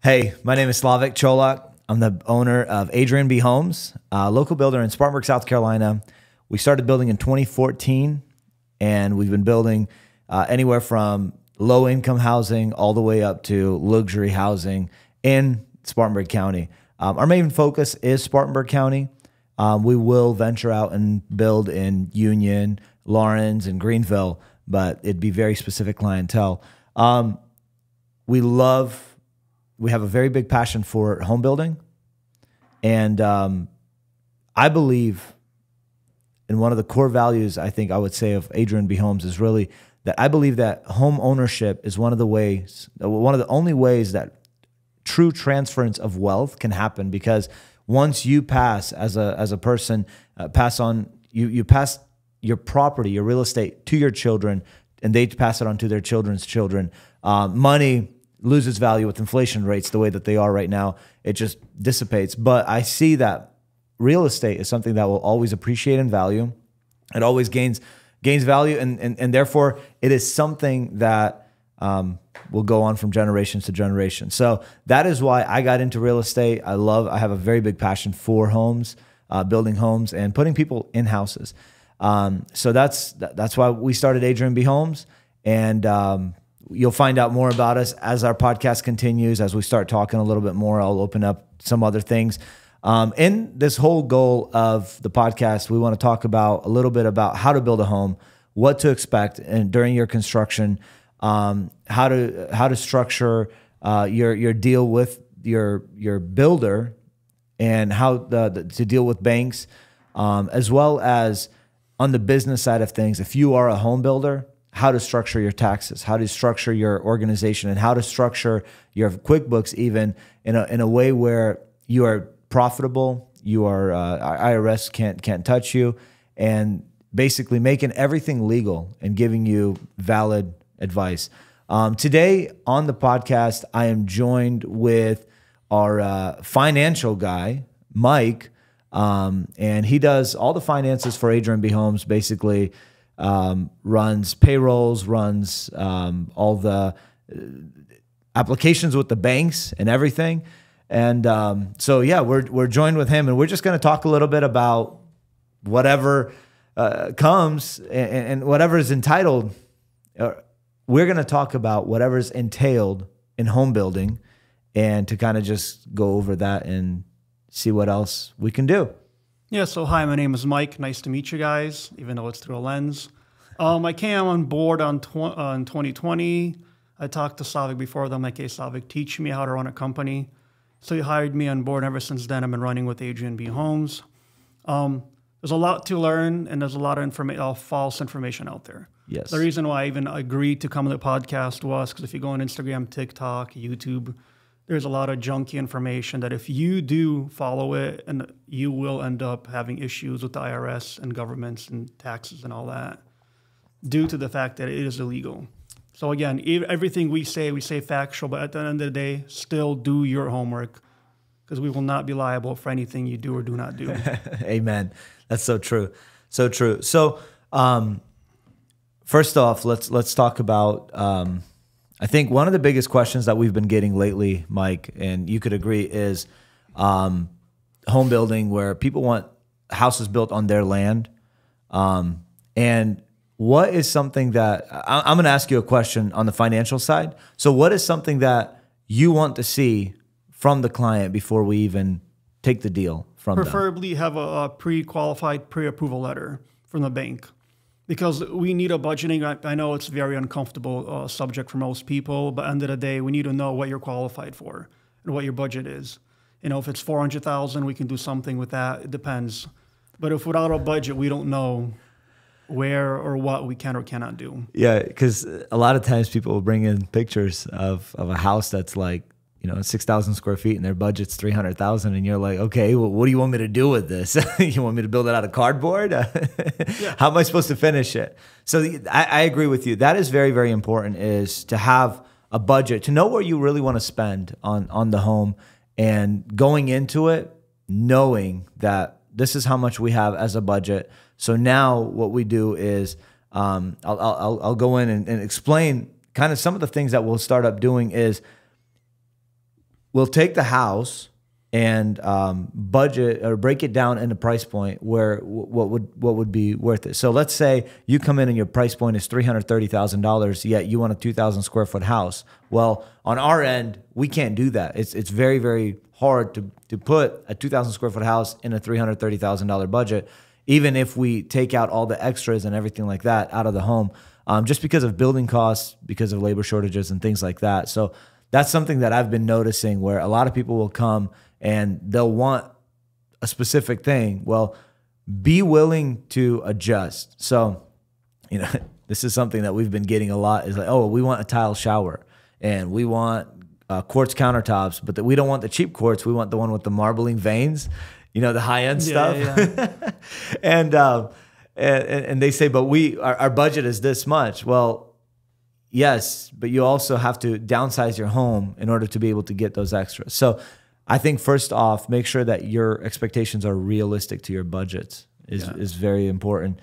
Hey, my name is Slavik Cholak. I'm the owner of Adrian B Homes, a local builder in Spartanburg, South Carolina. We started building in 2014, and we've been building anywhere from low-income housing all the way up to luxury housing in Spartanburg County. Our main focus is Spartanburg County. We will venture out and build in Union, Lawrence, and Greenville, but it'd be very specific clientele. We have a very big passion for home building, and I believe in one of the core values, I think I would say, of Adrian B Homes is really that I believe that home ownership is one of the only ways that true transference of wealth can happen, because once you pass as a person, you pass your property, your real estate to your children, and they pass it on to their children's children. Money loses value with inflation rates the way that they are right now. It just dissipates. But I see that real estate is something that will always appreciate in value. It always gains value, and therefore it is something that will go on from generations to generations. So that is why I got into real estate. I have a very big passion for homes, building homes and putting people in houses. So that's why we started Adrian B Homes, and you'll find out more about us as our podcast continues. As we start talking a little bit more, I'll open up some other things. In this whole goal of the podcast, we want to talk about a little bit about how to build a home, what to expect during your construction, how to structure your deal with your builder, and how to deal with banks, as well as on the business side of things. If you are a home builder, how to structure your taxes, how to structure your organization, and how to structure your QuickBooks even in a way where you are profitable, you are IRS can't touch you, and basically making everything legal and giving you valid advice. Today on the podcast, I am joined with our financial guy, Mike, and he does all the finances for Adrian B Homes, basically. Runs payrolls, runs all the applications with the banks and everything. And so yeah, we're joined with him, and we're just going to talk a little bit about whatever comes and whatever is entitled. We're going to talk about whatever is entailed in home building, and to kind of just go over that and see what else we can do. Yeah, so hi, my name is Mike. Nice to meet you guys, even though it's through a lens. I came on board on 2020. I talked to Slavik before. I'm like, hey, Slavik, teach me how to run a company. So he hired me on board. Ever since then, I've been running with Adrian B Homes. There's a lot to learn, and there's a lot of false information out there. Yes. The reason why I even agreed to come on the podcast was because if you go on Instagram, TikTok, YouTube, there's a lot of junky information that if you do follow it, and you will end up having issues with the IRS and governments and taxes and all that, due to the fact that it is illegal. So again, everything we say factual, but at the end of the day, still do your homework, because we will not be liable for anything you do or do not do. Amen. That's so true. So true. So first off, let's talk about I think one of the biggest questions that we've been getting lately, Mike, and you could agree, is home building, where people want houses built on their land. And what is something that I'm going to ask you a question on the financial side. So what is something that you want to see from the client before we even take the deal from them? Preferably have a pre-qualified pre-approval letter from the bank, because we need a budgeting. I know it's a very uncomfortable subject for most people, but at the end of the day, we need to know what you're qualified for and what your budget is. You know, if it's $400,000, we can do something with that. It depends. But if without a budget, we don't know where or what we can or cannot do. Yeah, because a lot of times people will bring in pictures of a house that's like, 6,000 square feet, and their budget's 300,000, and you're like, okay, well, what do you want me to do with this? You want me to build it out of cardboard? Yeah. How am I supposed to finish it? So I agree with you. That is very, very important, is to have a budget, to know where you really want to spend on the home, and going into it knowing that this is how much we have as a budget. So now what we do is I'll go in and explain kind of some of the things that we'll start up doing is we'll take the house and budget or break it down into price point where what would be worth it. So let's say you come in and your price point is $330,000, yet you want a 2,000 square foot house. Well, on our end, we can't do that. It's very, very hard to put a 2,000 square foot house in a $330,000 budget, even if we take out all the extras and everything like that out of the home, just because of building costs, because of labor shortages and things like that. So that's something that I've been noticing, where a lot of people will come and they'll want a specific thing. Well, be willing to adjust. So, this is something that we've been getting a lot, is like, oh, we want a tile shower and we want quartz countertops, but we don't want the cheap quartz. We want the one with the marbling veins, the high-end stuff. Yeah. and they say, but our budget is this much. Well, yes, but you also have to downsize your home in order to be able to get those extras. So I think first off, make sure that your expectations are realistic to your budgets is very important.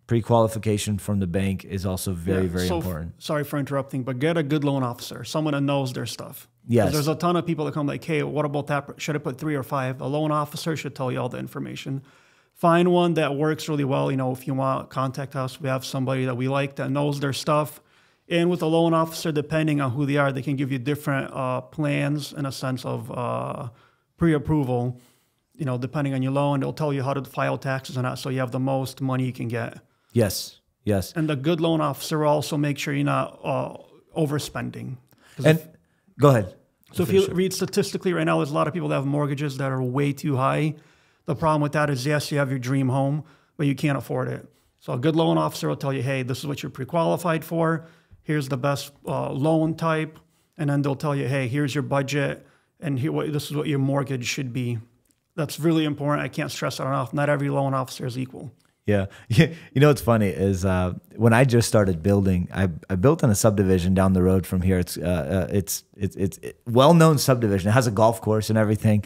Pre-qualification from the bank is also very important. Sorry for interrupting, but get a good loan officer, someone that knows their stuff. Yes. There's a ton of people that come like, hey, what about that? Should I put 3 or 5? A loan officer should tell you all the information. Find one that works really well. If you want, contact us. We have somebody that we like that knows their stuff. And with a loan officer, depending on who they are, they can give you different plans in a sense of pre-approval. Depending on your loan, they'll tell you how to file taxes and that, so you have the most money you can get. Yes. And the good loan officer will also make sure you're not overspending. Go ahead. So if you read statistically right now, there's a lot of people that have mortgages that are way too high. The problem with that is, yes, you have your dream home, but you can't afford it. So a good loan officer will tell you, hey, this is what you're pre-qualified for. Here's the best loan type. And then they'll tell you, hey, here's your budget, and this is what your mortgage should be. That's really important. I can't stress that enough. Not every loan officer is equal. Yeah. What's funny is when I just started building, I built in a subdivision down the road from here. It's well-known subdivision. It has a golf course and everything.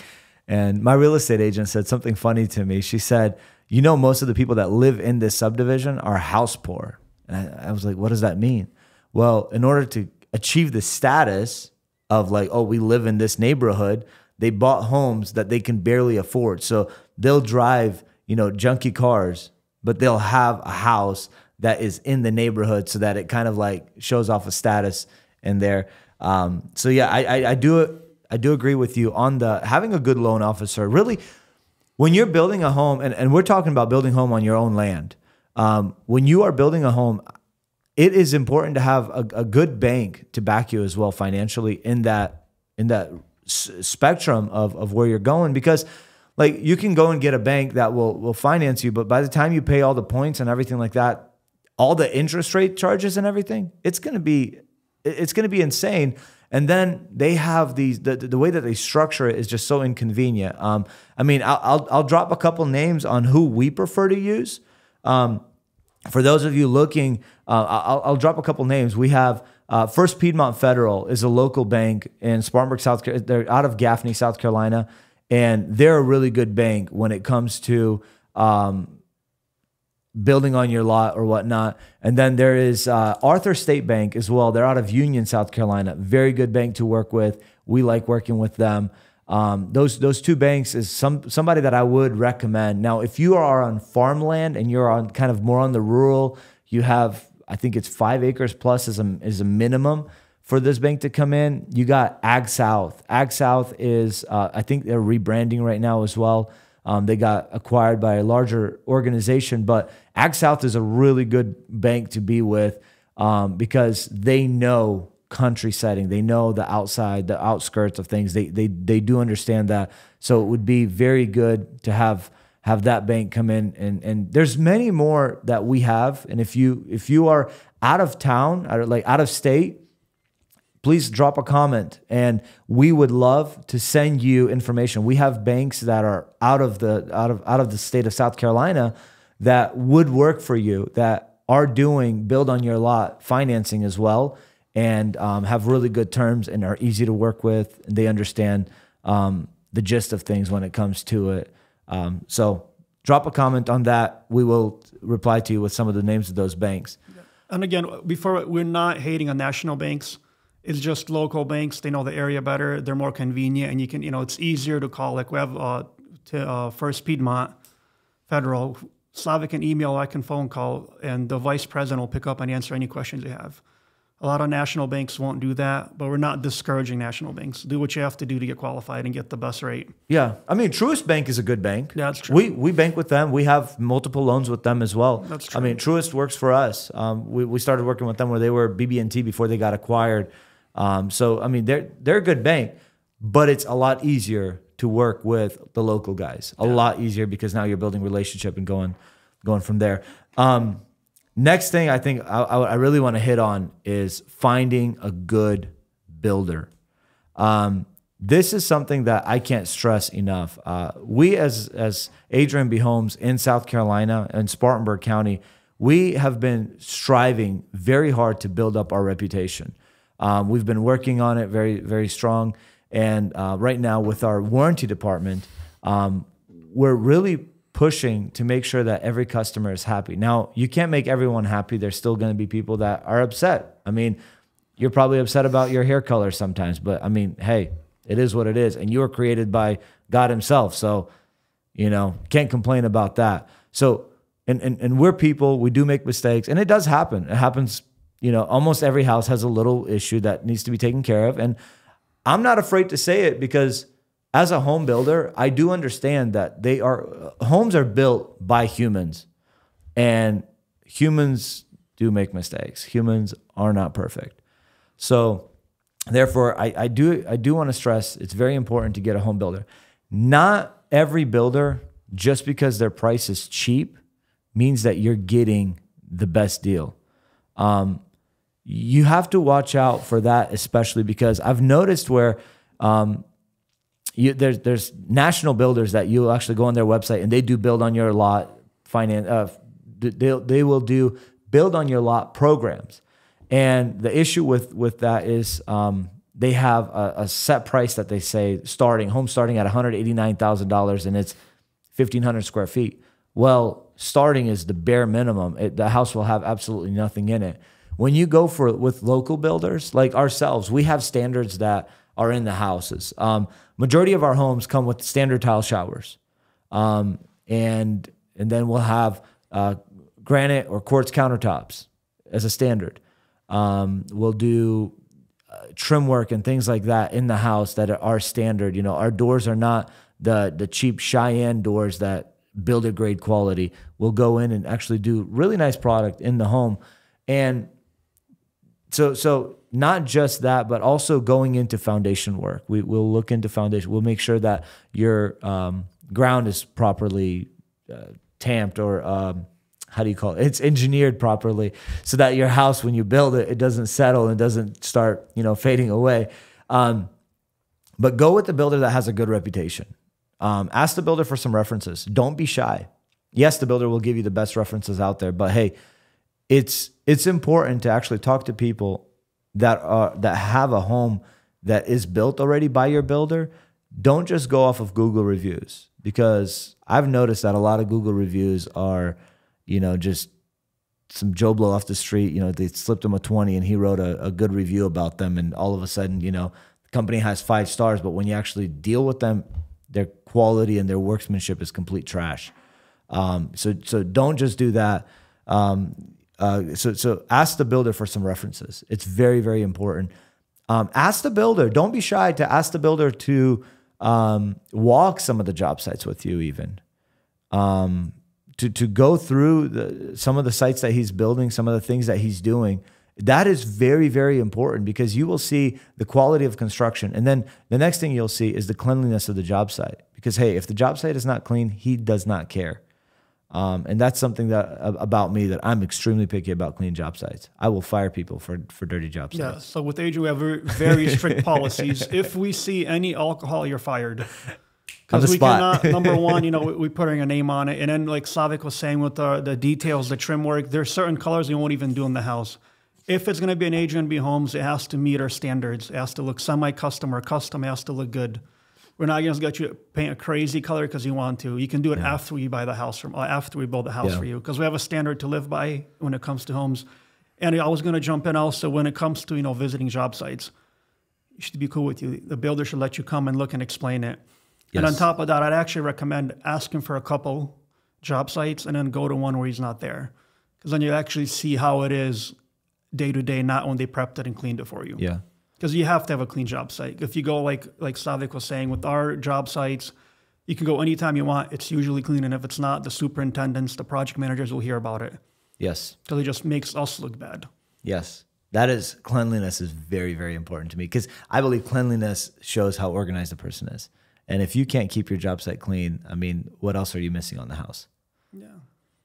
And my real estate agent said something funny to me. She said, most of the people that live in this subdivision are house poor. And I was like, what does that mean? Well, in order to achieve the status of like, oh, we live in this neighborhood, they bought homes that they can barely afford. So they'll drive, junky cars, but they'll have a house that is in the neighborhood so that it kind of like shows off a status in there. So yeah, I do agree with you on having a good loan officer. Really, when you're building a home, and we're talking about building a home on your own land, when you are building a home, it is important to have a good bank to back you as well financially in that spectrum of where you're going, because like you can go and get a bank that will finance you, but by the time you pay all the points and everything like that, all the interest rate charges and everything, it's going to be insane. And then they have the way that they structure it is just so inconvenient. I'll drop a couple names on who we prefer to use. For those of you looking, I'll drop a couple names. We have First Piedmont Federal is a local bank in Spartanburg, South Carolina. They're out of Gaffney, South Carolina, and they're a really good bank when it comes to building on your lot or whatnot. And then there is Arthur State Bank as well. They're out of Union, South Carolina. Very good bank to work with. We like working with them. Those two banks is somebody that I would recommend. Now, if you are on farmland and you're on kind of more on the rural, you have, I think it's 5 acres plus is a minimum for this bank to come in. You got Ag South. Ag South is, I think they're rebranding right now as well. They got acquired by a larger organization, but Ag South is a really good bank to be with because they know country setting. They know the outskirts of things. They do understand that. So it would be very good to have that bank come in. And there's many more that we have. And if you are out of town, or like out of state, please drop a comment, and we would love to send you information. We have banks that are out of the state of South Carolina that would work for you, that are doing build on your lot financing as well, and have really good terms and are easy to work with. And they understand the gist of things when it comes to it. So drop a comment on that. We will reply to you with some of the names of those banks. And again, we're not hating on national banks. It's just local banks. They know the area better. They're more convenient, and you can, it's easier to call. Like we have First Piedmont Federal. Slavik can email, I can phone call, and the vice president will pick up and answer any questions you have. A lot of national banks won't do that, but we're not discouraging national banks. Do what you have to do to get qualified and get the best rate. Yeah. I mean, Truist Bank is a good bank. Yeah, that's true. We bank with them. We have multiple loans with them as well. That's true. I mean, Truist works for us. We started working with them where they were BB&T before they got acquired. So, I mean, they're a good bank, but it's a lot easier to work with the local guys. A lot easier because now you're building relationship and going from there. Next thing I think I really want to hit on is finding a good builder. This is something that I can't stress enough. We as Adrian B Homes in South Carolina and Spartanburg County, we have been striving very hard to build up our reputation. We've been working on it very, very strong. And right now with our warranty department, we're really pushing to make sure that every customer is happy. Now, you can't make everyone happy. There's still going to be people that are upset. I mean, you're probably upset about your hair color sometimes, but I mean, hey, it is what it is. And you were created by God himself. So, can't complain about that. So, and we're people, we do make mistakes, and it does happen. It happens, almost every house has a little issue that needs to be taken care of. And I'm not afraid to say it because as a home builder, I do understand that homes are built by humans, and humans do make mistakes. Humans are not perfect. So therefore, I do want to stress it's very important to get a home builder. Not every builder, just because their price is cheap, means that you're getting the best deal. You have to watch out for that, especially because I've noticed where there's national builders that you'll actually go on their website and they do build on your lot finance. They will do build on your lot programs, and the issue with that is they have a set price that they say home starting at $189,000, and it's 1,500 square feet. Well, starting is the bare minimum. The house will have absolutely nothing in it. When you go with local builders like ourselves, we have standards that are in the houses. Majority of our homes come with standard tile showers. And then we'll have granite or quartz countertops as a standard. We'll do trim work and things like that in the house that are standard. Our doors are not the cheap Cheyenne doors that builder grade quality. We'll go in and actually do really nice product in the home. And so not just that, but also going into foundation work. We'll look into foundation. We'll make sure that your ground is properly tamped, or how do you call it? It's engineered properly so that your house, when you build it, it doesn't settle and doesn't start, fading away. But go with the builder that has a good reputation. Ask the builder for some references. Don't be shy. Yes, the builder will give you the best references out there, but hey, it's important to actually talk to people that have a home that is built already by your builder. Don't just go off of Google reviews, because I've noticed that a lot of Google reviews are, just some Joe Blow off the street. They slipped him a 20 and he wrote a good review about them, and all of a sudden, the company has 5 stars, but when you actually deal with them, their quality and their workmanship is complete trash. So don't just do that. So ask the builder for some references. It's very, very important. Ask the builder. Don't be shy to ask the builder to walk some of the job sites with you, even to go through some of the sites that he's building, some of the things that he's doing. That is very, very important, because you will see the quality of construction. And then the next thing you'll see is the cleanliness of the job site. Because, hey, if the job site is not clean, he does not care. And that's something about me that I'm extremely picky about: clean job sites. I will fire people for dirty job sites. Yeah, so with Adrian, we have very strict policies. If we see any alcohol, you're fired. Because we cannot, number one, we're putting a name on it. And then, like Slavik was saying, with the details, the trim work, there's certain colors we won't even do in the house. If it's going to be an Adrian B Homes, it has to meet our standards. It has to look semi-custom or custom. It has to look good. We're not going to get you to paint a crazy color because you want to. You can do it after we buy the house after we build the house for you, because we have a standard to live by when it comes to homes. And I was going to jump in also when it comes to, visiting job sites. It should be cool with you. The builder should let you come and look and explain it. Yes. And on top of that, I'd actually recommend asking for a couple job sites and then go to one where he's not there. Because then you actually see how it is day to day, not when they prepped it and cleaned it for you. Yeah. Because you have to have a clean job site. If you go like Slavik was saying, with our job sites, you can go anytime you want. It's usually clean. And if it's not, the superintendents, the project managers will hear about it. Yes. Because it just makes us look bad. Yes. Cleanliness is very, very important to me because I believe cleanliness shows how organized a person is. And if you can't keep your job site clean, I mean, what else are you missing on the house? Yeah.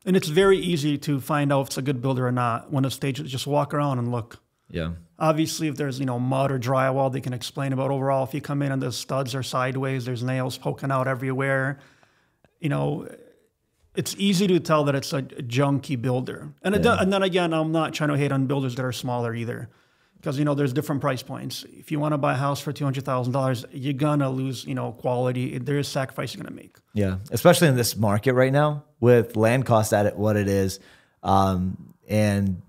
And it's very easy to find out if it's a good builder or not when it's staged. Just walk around and look. Yeah. Obviously, if there's, mud or drywall, they can explain about overall. If you come in and the studs are sideways, there's nails poking out everywhere, it's easy to tell that it's a junky builder. And, and then again, I'm not trying to hate on builders that are smaller either. Because, there's different price points. If you want to buy a house for $200,000, you're going to lose, quality. There is sacrifice you're going to make. Yeah, especially in this market right now with land costs at what it is. And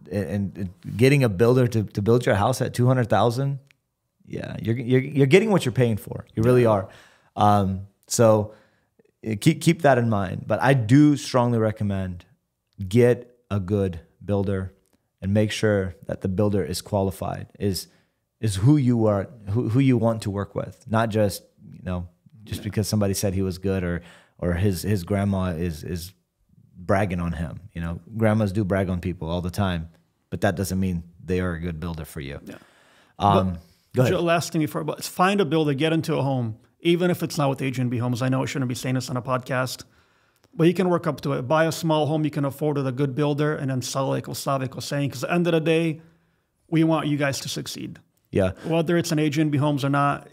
getting a builder to build your house at $200,000, yeah, you're getting what you're paying for. You really are. So keep that in mind. But I do strongly recommend get a good builder and make sure that the builder is qualified, is who you are, who you want to work with, not just because somebody said he was good or his grandma is bragging on him. Grandmas do brag on people all the time, but that doesn't mean they are a good builder for you. Yeah. Go ahead. Last thing before, but find a builder, get into a home, even if it's not with Adrian B Homes. I know I shouldn't be saying this on a podcast, but you can work up to it. Buy a small home you can afford with a good builder, and then sell it, like Slavik was saying. Because at the end of the day, we want you guys to succeed. Yeah. Whether it's an Adrian B Homes or not,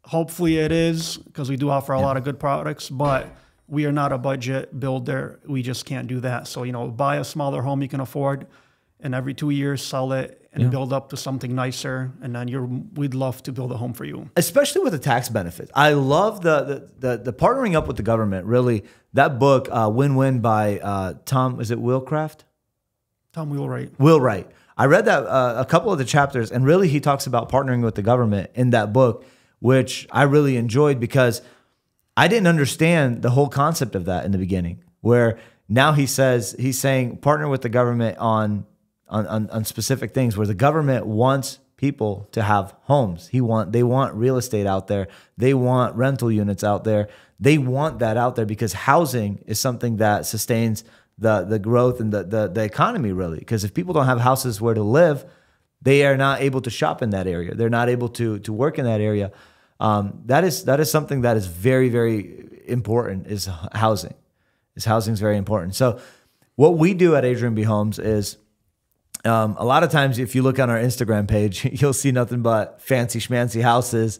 hopefully it is, because we do offer a lot of good products, but we are not a budget builder. We just can't do that. So, buy a smaller home you can afford, and every 2 years sell it and build up to something nicer. And then we'd love to build a home for you. Especially with the tax benefits. I love the partnering up with the government. Really, that book, Win-Win by Tom, is it Willcraft? Tom Wheelwright. Wheelwright. I read that a couple of the chapters, and really he talks about partnering with the government in that book, which I really enjoyed because I didn't understand the whole concept of that in the beginning, where now he's saying partner with the government on specific things, where the government wants people to have homes. They want real estate out there. They want rental units out there. They want that out there because housing is something that sustains the growth and the economy, really. Because if people don't have houses where to live, they are not able to shop in that area. They're not able to work in that area. That is something that is very, very important, is housing. Housing is very important. So what we do at Adrian B Homes is a lot of times if you look on our Instagram page, you'll see nothing but fancy schmancy houses.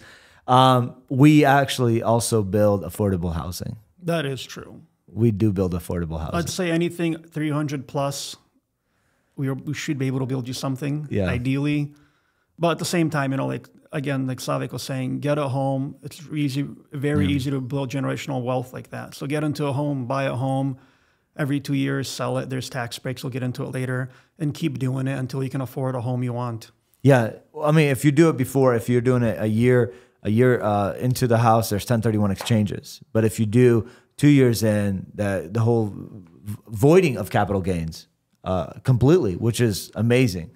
We actually also build affordable housing. That is true. We do build affordable housing. I'd say anything 300 plus, we should be able to build you something, ideally. But at the same time, like Slavik was saying, get a home. It's very easy to build generational wealth like that. So get into a home, buy a home. Every 2 years, sell it. There's tax breaks. We'll get into it later. And keep doing it until you can afford a home you want. Yeah. I mean, if you do it before, if you're doing it a year into the house, there's 1031 exchanges. But if you do 2 years in, the whole voiding of capital gains completely, which is amazing.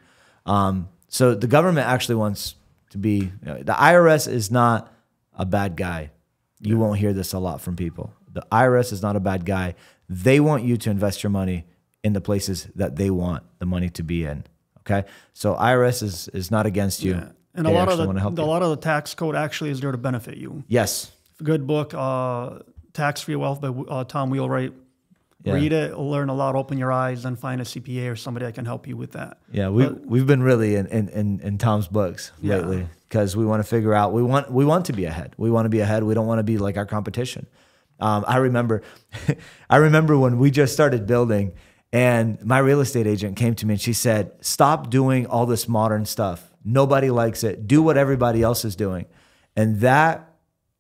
So the government actually wants to be, the IRS is not a bad guy. You won't hear this a lot from people. The IRS is not a bad guy. They want you to invest your money in the places that they want the money to be in. Okay, so IRS is not against you. Yeah. And a lot of the tax code actually is there to benefit you. Yes. Good book, Tax-Free Wealth by Tom Wheelwright. Yeah. Read it, learn a lot, open your eyes, and find a CPA or somebody that can help you with that. Yeah, we've been really in Tom's books lately because we want to figure out, we want to be ahead. We want to be ahead. We don't want to be like our competition. I remember when we just started building, and my real estate agent came to me and she said, "Stop doing all this modern stuff. Nobody likes it. Do what everybody else is doing." And that,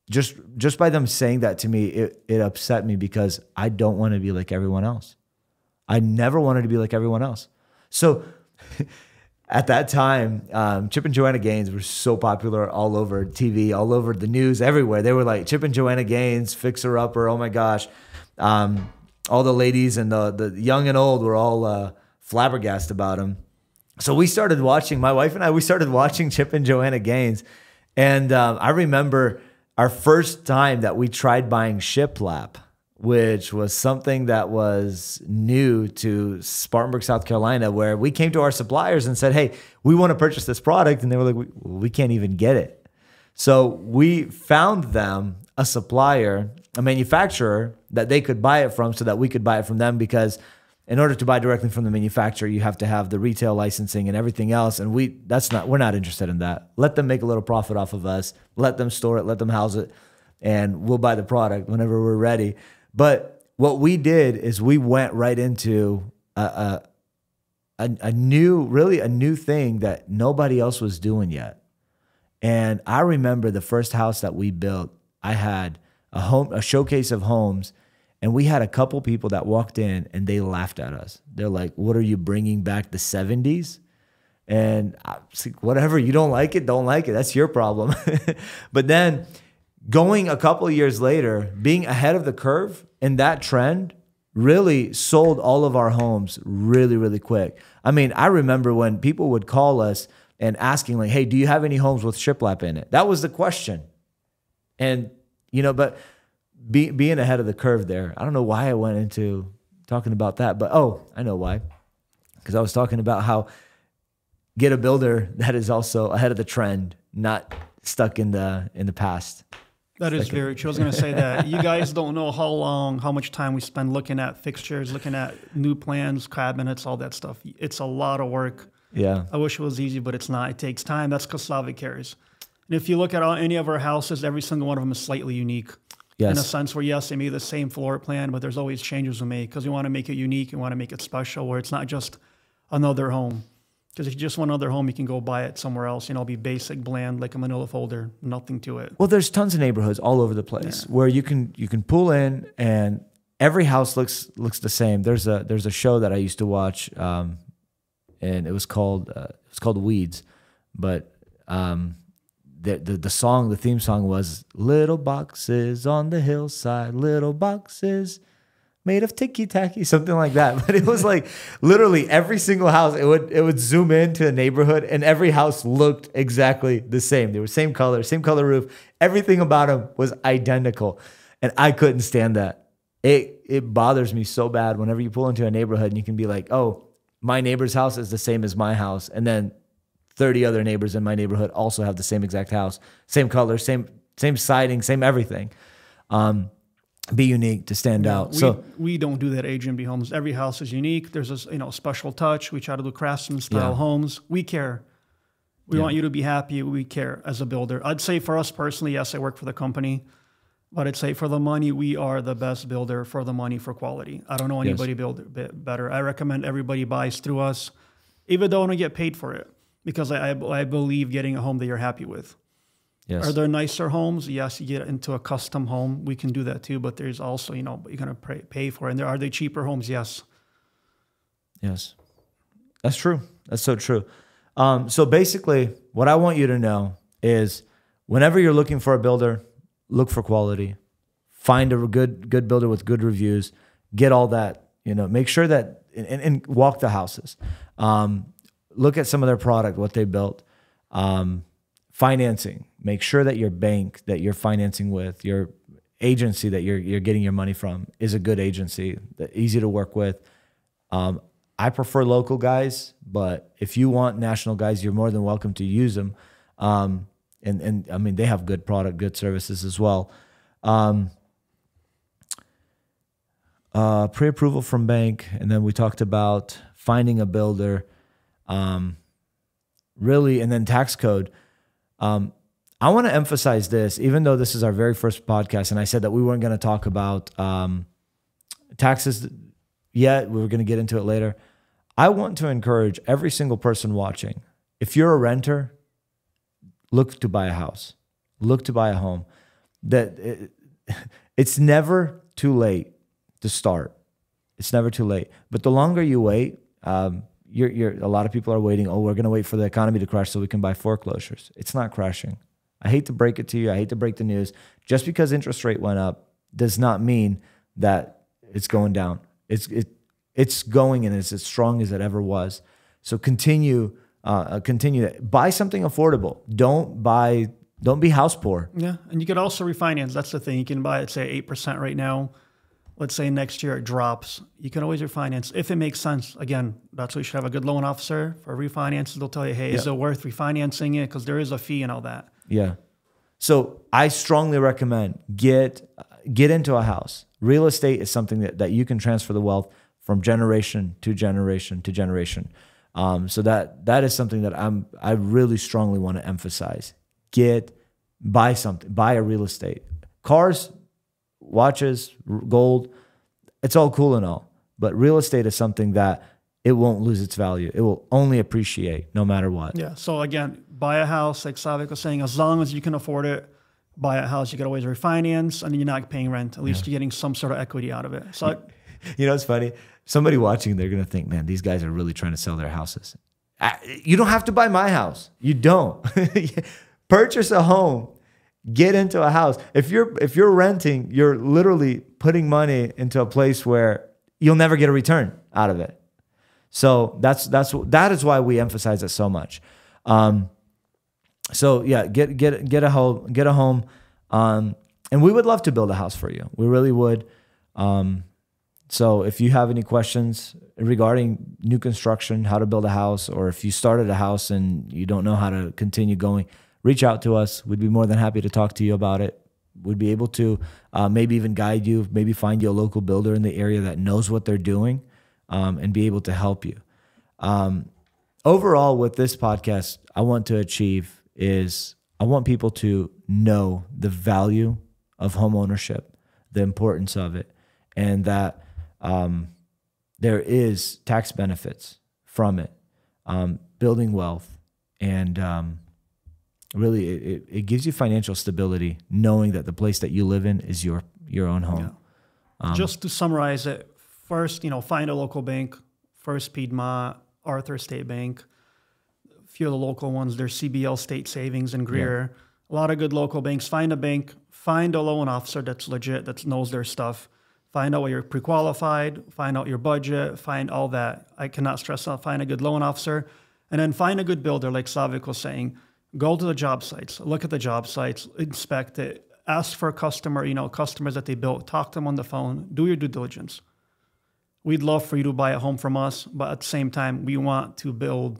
just by them saying that to me, it upset me because I don't want to be like everyone else. I never wanted to be like everyone else. So at that time, Chip and Joanna Gaines were so popular all over TV, all over the news, everywhere. They were like Chip and Joanna Gaines, Fixer Upper. Oh my gosh. All the ladies and the young and old were all flabbergasted about them. So we started watching, my wife and I, we started watching Chip and Joanna Gaines. And I remember our first time that we tried buying shiplap, which was something that was new to Spartanburg, South Carolina, where we came to our suppliers and said, hey, we want to purchase this product. And they were like, we can't even get it. So we found them a supplier, a manufacturer that they could buy it from so that we could buy it from them, because in order to buy directly from the manufacturer, you have to have the retail licensing and everything else. And we're not interested in that. Let them make a little profit off of us. Let them store it, let them house it, and we'll buy the product whenever we're ready. But what we did is we went right into a new thing that nobody else was doing yet. And I remember the first house that we built, I had a showcase of homes, and we had a couple people that walked in and they laughed at us. They're like, what are you bringing back, the 70s? And I was like, whatever, you don't like it, don't like it. That's your problem. But then going a couple of years later, being ahead of the curve in that trend really sold all of our homes really, really quick. I mean, I remember when people would call us and asking like, hey, do you have any homes with shiplap in it? That was the question. And, but being ahead of the curve there, I don't know why I went into talking about that, but I know why. Because I was talking about how get a builder that is also ahead of the trend, not stuck in the past. That is very true. I was going to say that. You guys don't know how much time we spend looking at fixtures, looking at new plans, cabinets, all that stuff. It's a lot of work. Yeah. I wish it was easy, but it's not. It takes time. That's because Slavik cares. And if you look at any of our houses, every single one of them is slightly unique. Yes. In a sense where, yes, they may be the same floor plan, but there's always changes we make because we want to make it unique and want to make it special, where it's not just another home. Because if you just want another home, you can go buy it somewhere else. Be basic, bland, like a manila folder, nothing to it. Well, there's tons of neighborhoods all over the place where you can pull in and every house looks the same. There's a show that I used to watch, and it was called Weeds, but the theme song was little boxes on the hillside, little boxes made of ticky-tacky, something like that. But it was like literally every single house, it would zoom into a neighborhood and every house looked exactly the same. They were same color roof. Everything about them was identical. And I couldn't stand that. It bothers me so bad whenever you pull into a neighborhood and you can be like, oh, my neighbor's house is the same as my house. And then 30 other neighbors in my neighborhood also have the same exact house, same color, same siding, same everything. Be unique to stand out. We don't do that, Adrian B homes. Every house is unique. There's a special touch. We try to do craftsman style homes. We care. We want you to be happy. We care as a builder. I'd say for us personally, yes, I work for the company, but I'd say for the money, we are the best builder for the money for quality. I don't know anybody build better. I recommend everybody buys through us, even though I don't get paid for it, because I believe getting a home that you're happy with. Yes. Are there nicer homes? Yes, you get into a custom home. We can do that too, but there's also, you're going to pay for it. And are they cheaper homes? Yes. Yes. That's true. That's so true. So basically, what I want you to know is whenever you're looking for a builder, look for quality. Find a good builder with good reviews. Get all that, make sure that, and walk the houses. Look at some of their product, what they built. Financing. Make sure that your bank that you're financing with, your agency that you're getting your money from, is a good agency, easy to work with. I prefer local guys, but if you want national guys, you're more than welcome to use them. And I mean, they have good product, good services as well. Pre-approval from bank, and then we talked about finding a builder. Really, and then tax code. I want to emphasize this, even though this is our very first podcast, and I said that we weren't going to talk about taxes yet. We were going to get into it later. I want to encourage every single person watching, if you're a renter, look to buy a house. Look to buy a home. It's never too late to start. It's never too late. But the longer you wait, a lot of people are waiting. Oh, we're going to wait for the economy to crash so we can buy foreclosures. It's not crashing. I hate to break it to you. I hate to break the news. Just because interest rate went up does not mean that it's going down. It's going, and it's as strong as it ever was. So continue that. Buy something affordable. Don't be house poor. Yeah, and you could also refinance. That's the thing. You can buy it, say 8% right now. Let's say next year it drops. You can always refinance if it makes sense. Again, that's why you should have a good loan officer for refinances. They'll tell you, hey, is it worth refinancing it? Because there is a fee and all that. Yeah. So I strongly recommend get into a house. Real estate is something that you can transfer the wealth from generation to generation to generation. So that is something that I really strongly want to emphasize. Buy something, buy a real estate. Cars, watches, gold, it's all cool and all. But real estate is something that it won't lose its value. It will only appreciate no matter what. Yeah. So again, buy a house, like Slavik was saying, as long as you can afford it, buy a house. You can always refinance, and then you're not paying rent. At least you're getting some sort of equity out of it. So, it's funny. Somebody watching, they're going to think, man, these guys are really trying to sell their houses. You don't have to buy my house. You don't. Purchase a home. Get into a house. If you're renting, you're literally putting money into a place where you'll never get a return out of it. So that is why we emphasize it so much. So yeah, get a home, and we would love to build a house for you. We really would. So if you have any questions regarding new construction, how to build a house, or if you started a house and you don't know how to continue going, reach out to us. We'd be more than happy to talk to you about it. We'd be able to maybe even guide you, maybe find you a local builder in the area that knows what they're doing, and be able to help you. Overall, with this podcast, I want to achieve is I want people to know the value of home ownership, the importance of it, and that there is tax benefits from it, building wealth, and really it gives you financial stability knowing that the place that you live in is your own home. Yeah. Just to summarize it, first, find a local bank. First Piedmont, Arthur State Bank. A few of the local ones, there's CBL State Savings and Greer. Yeah. A lot of good local banks. Find a bank. Find a loan officer that's legit, that knows their stuff. Find out what you're pre-qualified. Find out your budget. Find all that. I cannot stress out. Find a good loan officer. And then find a good builder, like Slavik was saying. Go to the job sites. Look at the job sites. Inspect it. Ask for customers that they built. Talk to them on the phone. Do your due diligence. We'd love for you to buy a home from us, but at the same time, we want to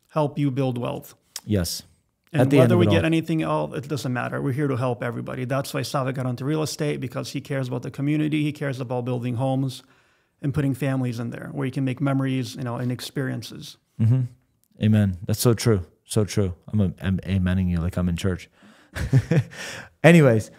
help you build wealth. Yes. And whether we get anything else, it doesn't matter. We're here to help everybody. That's why Slavik got into real estate, because he cares about the community. He cares about building homes and putting families in there where you can make memories, and experiences. Mm-hmm. Amen. That's so true. So true. I'm amening you like I'm in church. Anyways,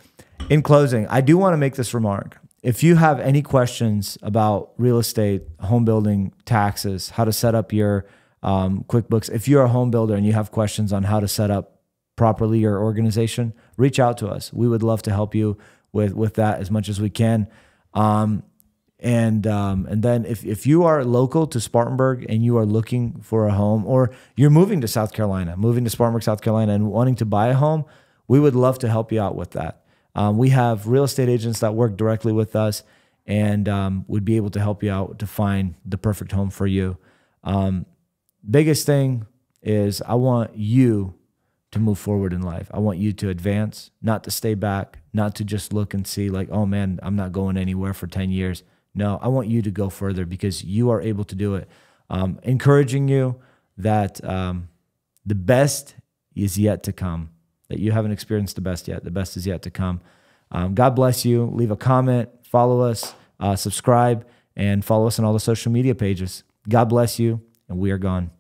in closing, I do want to make this remark. If you have any questions about real estate, home building, taxes, how to set up your QuickBooks, if you're a home builder and you have questions on how to set up properly your organization, reach out to us. We would love to help you with that as much as we can. And then if you are local to Spartanburg and you are looking for a home, or you're moving to Spartanburg, South Carolina, and wanting to buy a home, we would love to help you out with that. We have real estate agents that work directly with us, and would be able to help you out to find the perfect home for you. Biggest thing is I want you to move forward in life. I want you to advance, not to stay back, not to just look and see like, oh man, I'm not going anywhere for 10 years. No, I want you to go further because you are able to do it. Encouraging you that the best is yet to come, that you haven't experienced the best yet. The best is yet to come. God bless you. Leave a comment, follow us, subscribe, and follow us on all the social media pages. God bless you, and we are gone.